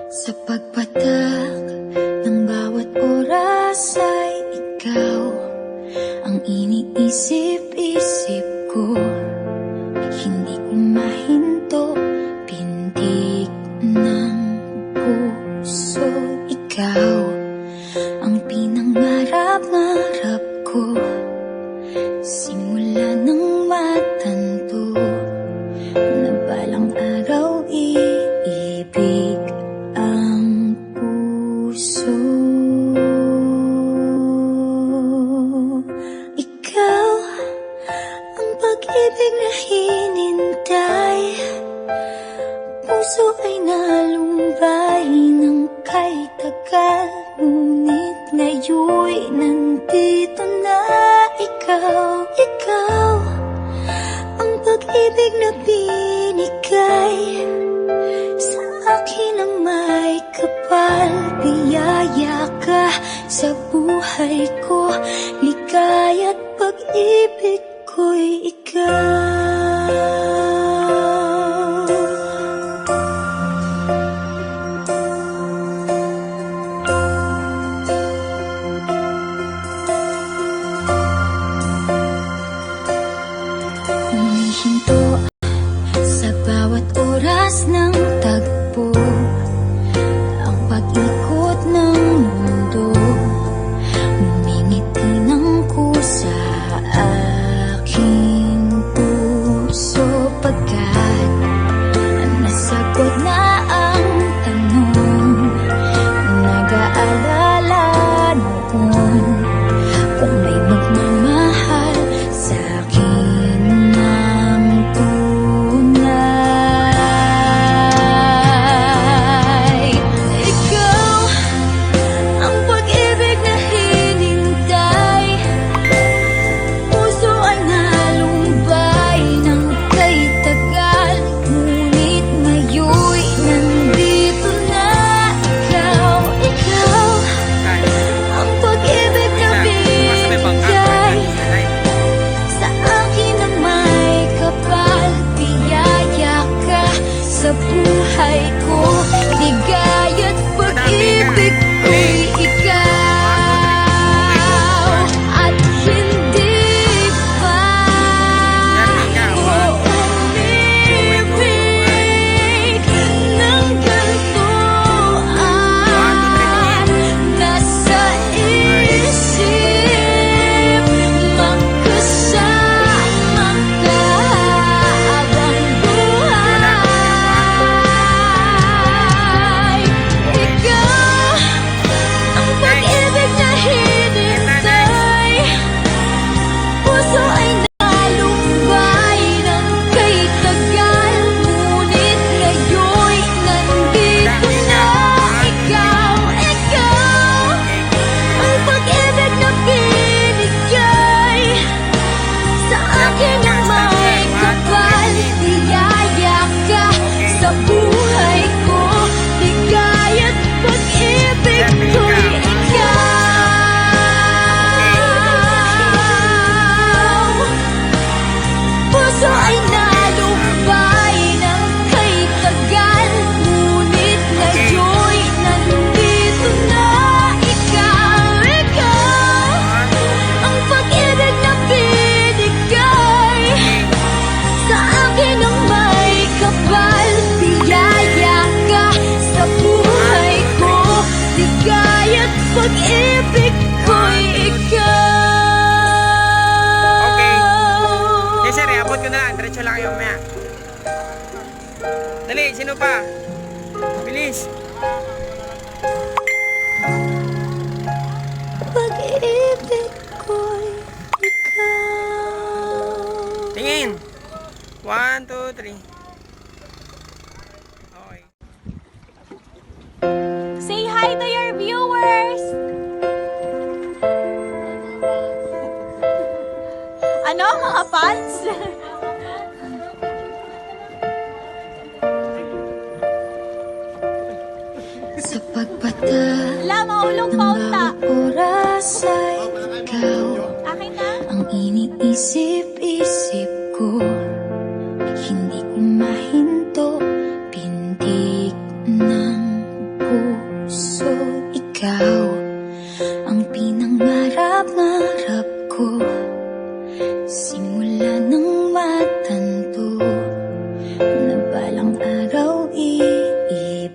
Sa pagpatak ng bawat oras ay ikaw ang iniisip-isip ko. Hindi ko mahinto, pintig ng puso. Ikaw ang pinangarap-ngarap ko, simula ng matanto na balang araw iibig ang puso. Ikaw ang pag-ibig na hinintay, puso ay nalumbay ng kay tagal, ngunit ngayon'y nandito na ikaw. Ikaw ang pag-ibig na binigay sa akin ang may kapal. Biyaya ka sa buhay ko, ligaya't pag-ibig ko'y ikaw. Humihinto sa bawat oras ng tagpo, ang pag-ikot ng mundo, ngumingiti ng kusa aking puso. Pagkat nasagot na ang tanong, nag-aalala noon kung may magmamahal sa akin ng tunay. Ikaw ang pag-ibig na hinintay, puso ay nalumbay ng kay tagal, ngunit ngayon'y nandito na ikaw. Ikaw ang pag-ibig na binigay sa akin ang may kapal. Biyaya ka sa buhay ko, ligaya't pag-ibig ko'y ikaw. At hindi pa ako umibig ng ganito, nasa isip magkasama ka habang buhay. Ikaw ang pag-ibig na hinintay, puso ay nalumbay ng kay tagal, ngunit ngayon'y nandito na ikaw. Ikaw ang pag-ibig na binigay sa akin ang may kapal. Biyaya ka sa buhay ko, ligaya't pag-ibig ko'y ikaw. Puso ay nalumbay ng kay tagal, ngunit ngayon'y nandito na ikaw. Ikaw ang pag-ibig na binigay sa akin ang may kapal. Biyaya ka sa buhay ko, ligaya't pag-ibig ko'y ikaw. Okay. Okay, sir, abot ko na lang. Diretso lang kayo mamaya. Dali, sino pa? Bilis. Pag-ibig ko'y ikaw. Tingin. 1, 2, 3. Okay. Say hi to your viewers! Ano, mga fans? Sa pagpatak Wala, maulong ng paunta. bawat oras ay ikaw Akin na? ang iniisip-isip ko. Hindi ko mahinto, pintig ng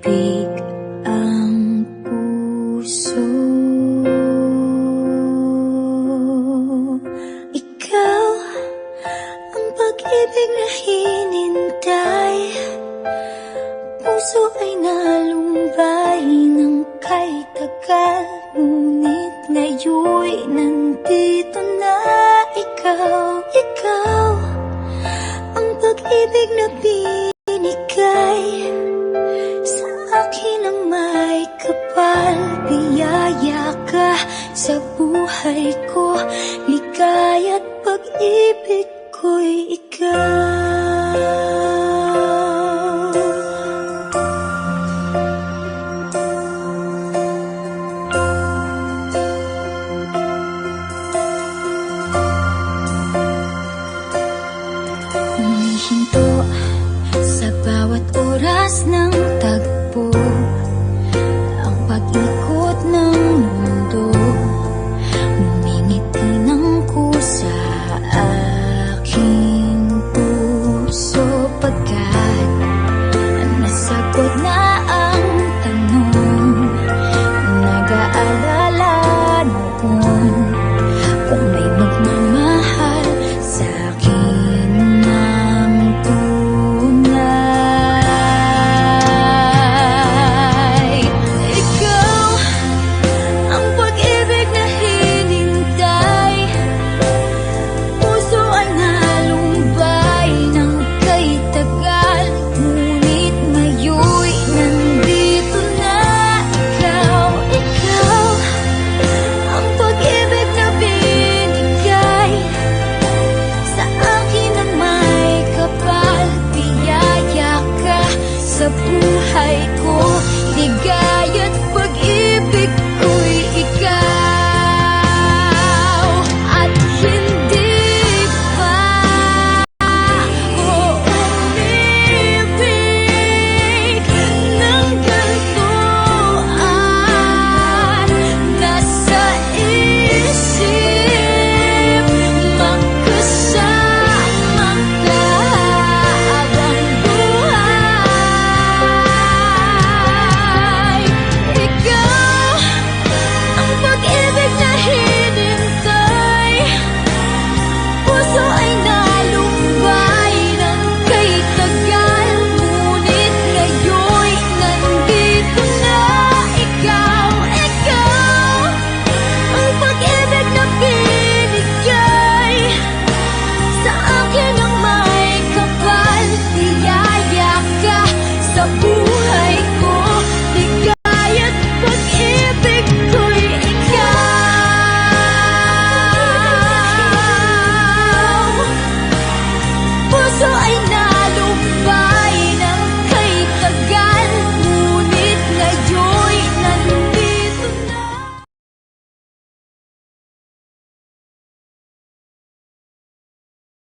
ibig ang puso. Ikaw ang pag-ibig na hinintay. Puso ay nalumbay ng kay tagal, ngunit ngayon'y nandito na ikaw. Ikaw ang pag-ibig na binigay sa akin ang may kapal. Biyaya ka sa buhay ko, ligaya't pag-ibig ko'y ikaw. Humihinto sa bawat oras ng tagpo, ang pag-ikot ng mundo. Humingiti ng kusa aking puso, pagkat nasagot na ang tanong. Nag-aalala noon kung may magmamahal sa akin ng tunay. Ikaw ang pag-ibig na hinintay. Puso ay nalumbay ng kay tagal, ngunit ngayon'y nandito na ikaw. Ikaw ang pag-ibig na binigay sa akin ang may kapal. Biyaya ka sa buhay ko, ligaya